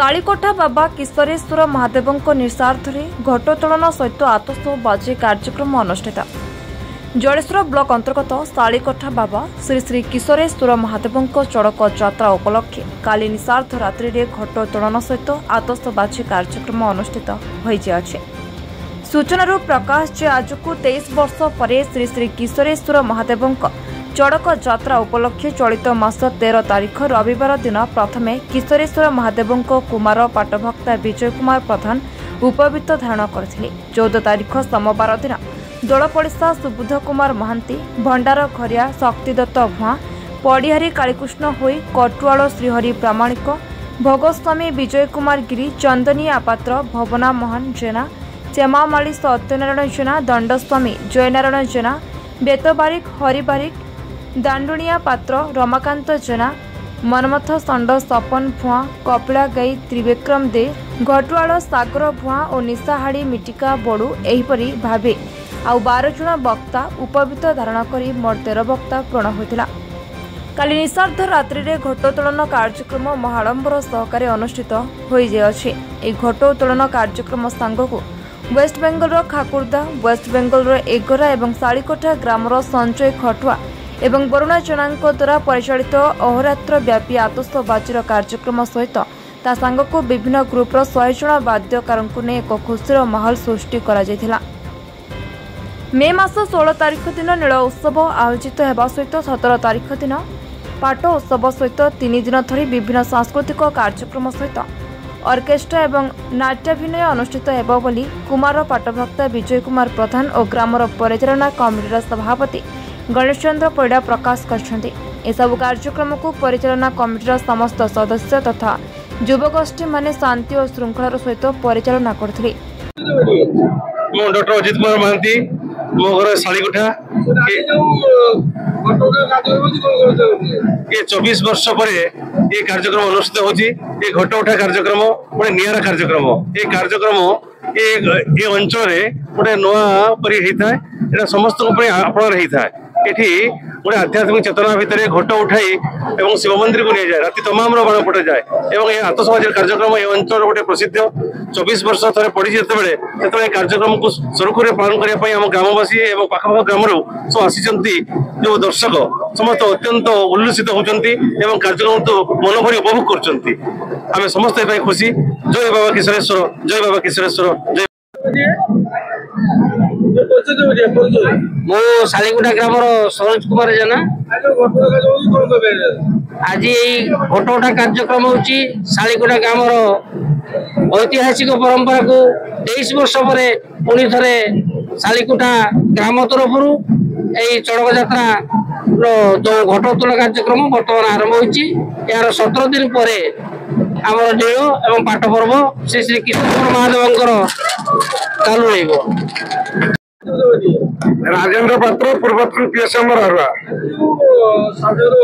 शालीकोठा बाबा किशोरेश्वर महादेव निस्वार्थरे घटोत्तोलन सहित आतशबाजी कार्यक्रम अनुष्ठित। जलेश्वर ब्लॉक अंतर्गत शालीकोठा बाबा श्री श्री किशोरेश्वर महादेव चड़क यात्रा उपलक्षे काली निस्वार्थ रात्रि में घटोत्तोलन सहित आतशबाजी कार्यक्रम अनुष्ठित होइछि। सूचना प्रकाश जे आज को 23 वर्ष पर श्री श्री किशोरेश्वर महादेव चड़क यात्रा उपलक्षे चलित मास 13 तारीख रविवार दिन प्रथमे किशोरेश्वर महादेव कुमार पाटभक्ता विजय कुमार प्रधान उपवीत धारण करथिले। 14 तारीख सोमवार दिन दोलपड़िशा सुबुध कुमार महांती भंडार घरिया शक्तिदत्त भुआ पड़िहारी कालीकृष्ण होई कटुआल श्रीहरि प्रामाणिक भोगस्वामी विजय कुमार गिरी चंदनी आपात्र भवना मोहन जेना चेमामाली सत्यनारायण जेना दंडस्वामी जयनारायण जेना बेतबारिक हरिबारिक दांडुनिया पात्र रमाकांत जेना मनमथ षंड सपन भुआ कपिला गाई त्रिविक्रम दे घटुआल सागर भुआ और निशाहाड़ी मिटिका बड़ू एहीपरि भावे आउ 12 जन वक्ता उपवीत धारण करी मोट 13 वक्ता पूर्ण होता। काली निस्वार्थ रात्रि में घटोत्तोलन कार्यक्रम महाडंबर सहकारे अनुष्ठित होइछि। ए घटोत्तोलन कार्यक्रम सांगको वेस्ट बेंगल खाकुर्दा वेस्ट बेंगल एगरा और शालीकोठा ग्रामर संजय खटुआ एवं वरुणा जेना द्वारा परिचालित अहोरात्र व्यापी आतशबाजी कार्यक्रम सहित ता सांगको विभिन्न ग्रुपर 100 जन वाद्यकार ने एक खुशीर माहौल सृष्टि करा। मे मास 16 तारीख दिन नील उत्सव आयोजित होगा सहित 17 तारीख दिन पाट उत्सव सहित 3 दिन धरी विभिन्न सांस्कृतिक कार्यक्रम सहित ऑर्केस्ट्रा एवं नाट्याभिनय अनुष्ठित होगा बोली कुमार पाटभक्ता विजय कुमार प्रधान और ग्रामर परिचालना कमिटीर सभापति गणेश चंद्र पैड़ा प्रकाश कर कार्यक्रम को परिचालना कमिटीर समस्त सदस्य तथा युवगोष्ठी माने शांति और श्रृंखलार सहित परिचालना करथिले। डॉक्टर अजित कुमार महांती मो घर शालीकोठा ये 24 वर्ष पर ये कार्यक्रम अनुष्ठित होची। ये घट उठा कार्यक्रम गोटे नियारा कार्यक्रम ये कार्यक्रम ये अंचल गोटे नुआ परि होता है समस्त आपण होता है। एठी गोटे आध्यात्मिक चेतना भितर घट उठाई एवं शिव मंदिर को नहीं जाए राति तमाम बाण फटा जाए एवं यह आतशबाजी कार्यक्रम ये अंचल गोटे प्रसिद्ध 24 वर्ष थे पड़ी जिते कार्यक्रम को सुरखुरे पालन करने आम ग्रामवासी एवं पाखपाख ग्राम सब आसी जो दर्शक समस्त अत्यंत उल्लसित होती कार्यक्रम तो मन भरी उपभोग कर समस्त खुशी। जय बाबा किशोरेश्वर जय बाबा किशोरेश्वर जय। मो शालीकोठा ग्राम सरोज कुमार जेना आज घटोटा कार्यक्रम होची शालीकोठा ग्राम ऐतिहासिक परंपरा को 23 वर्ष पर पुणी थे शालीकोठा ग्राम तरफ चड़क यात्रा जो घटोत्तोलन कार्यक्रम बर्तमान आरंभ होची। यार 17 दिन पर आमर नील एवं पाठ पर्व श्री श्री किशोरेश्वर महादेव चालू रही। राजेंद्र पात्र पूर्वतन पीएसएम हरुआ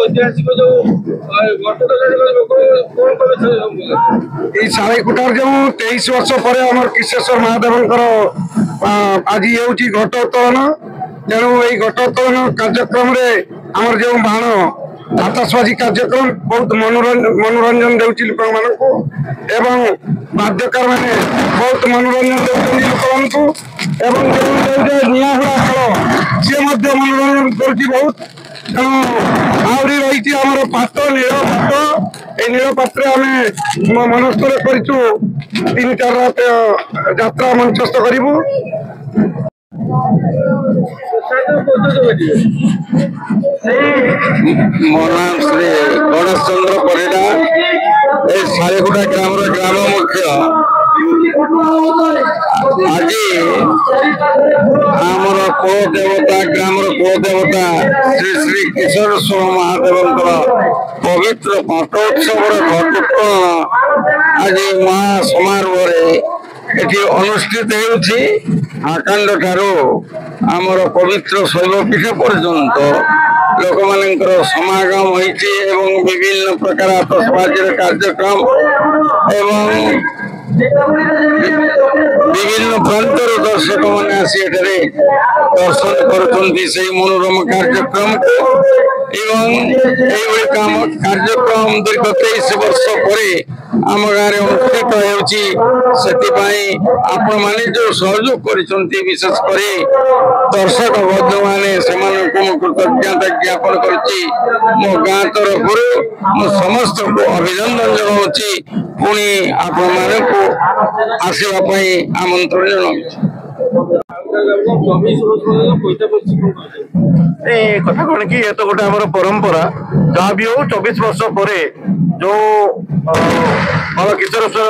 ऐतिहासिक जो शालीकोठार जो 23 वर्ष पर आम किशोरेश्वर महादेव आज ये घटोत्तोलन तेणु यही घटोत्तोलन कार्यक्रम आमर जो बाण आतशबाजी कार्यक्रम बहुत मनोरंजन देउछि लोक मानकु एवं वाद्यकार माने बहुत मनोरंजन देउछि लोक मानकु एवं जो नियाहुड़ा खेल सी मनोरंजन करुछि बहुत। आहरी रही आमर पात नील पात ए नील पात्र आम मनस्थ करूँ 3-4 रात यात्रा मंचस्थ करूँ। मो नाम श्री गणेश चंद्र परिडा शालीकोठा ग्राम मुख्य आज आमर कुल देवता ग्राम कुल देवता श्री श्री किशोरेश्वर महादेव पवित्र पाटोत्सव घटोत्तोलन आज महासमारोह एटी अनुष्ठित होउछि। आकांड ठारू आमर पवित्र शैवपीठ पर्यंत लोक मानकर समागम होइछि एवं विभिन्न प्रकार आतशबाजी कार्यक्रम एवं विभिन्न प्रांतर दर्शक मैंने आसी दर्शन कर मनोरम कार्यक्रम एवं कार्यक्रम दीर्घ 23 वर्ष पर आम गाँव में अनुष्ठित होने जो सहयोग कर विशेषकर दर्शक बंधु मैंने कृतज्ञता ज्ञापन कर गाँ तरफ समस्त को अभिनंदन जनाऊँगी पुणी आपण को आसवाई आमंत्रण जनाऊँ कथा कौन कि ये तो गोटे आम परंपरा जहाँ भी हो 24 वर्ष पर जो बाबा किशोरेश्वर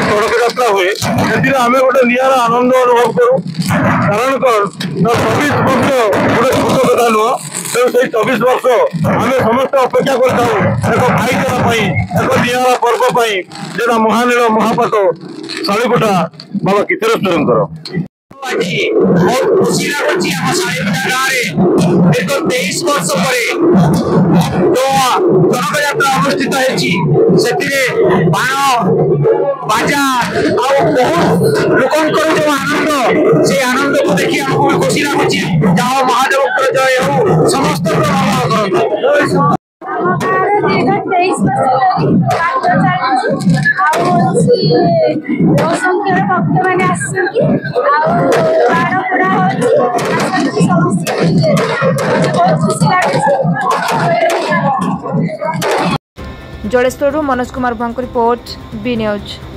सड़क यात्रा हुए आम गोटे निरा आनंद अनुभव करूँ कारण कौन 24 वर्ष गोटे छोट कथा नुह तेणु से 24 वर्ष आम समस्त अपेक्षा करता एक भाईचारा एक निरा पर्व जो महानील महापात शालीकोटा बाबा किशोरेश्वर बहुत खुशी लगुच एक 23 वर्ष पर जो जनक यात्रा अनुष्ठित बाण बाजा बहुत लोक जो आनंद से आनंद को देखिए हमको खुशी लगुच जहाँ महादेव जय हो समस्त जलेश्वर मनोज कुमार भांको रिपोर्ट बी न्यूज।